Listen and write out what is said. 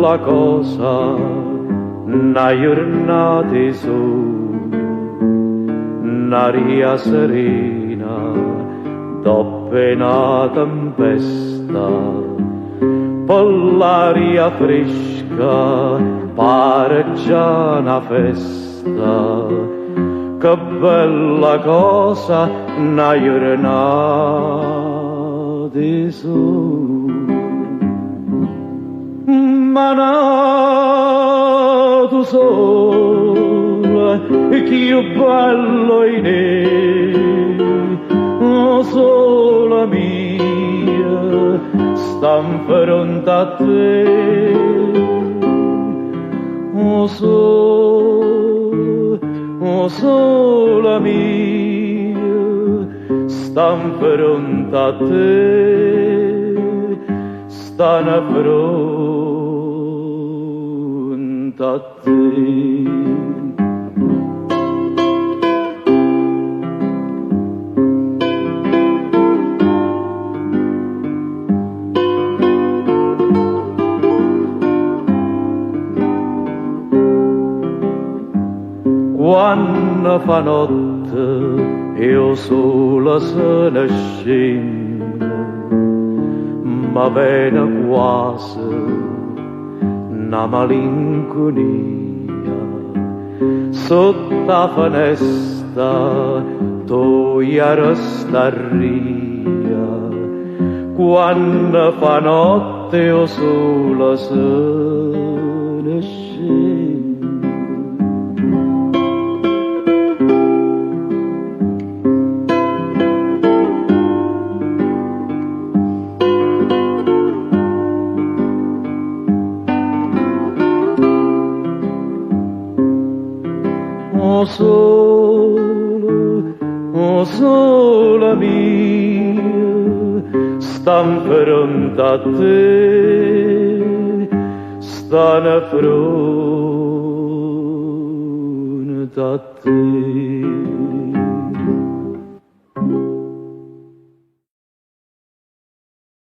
bella cosa, una giornata su, un'aria serena, dopo una tempesta, per l'aria fresca, pare già una festa, che bella cosa, una giornata su. Manato sole, che bello in te, sola mia, sta in fronte a te, sola mia, sta in fronte a te, sta in fronte a te. Quando fa notte io sola se ne scendo, ma viene quasi una malinconia. Sotto la finestra tu resta ria, quando fa notte io sola se ne scendo. Sola mia, sta in fronte a te, sta in fronte a te.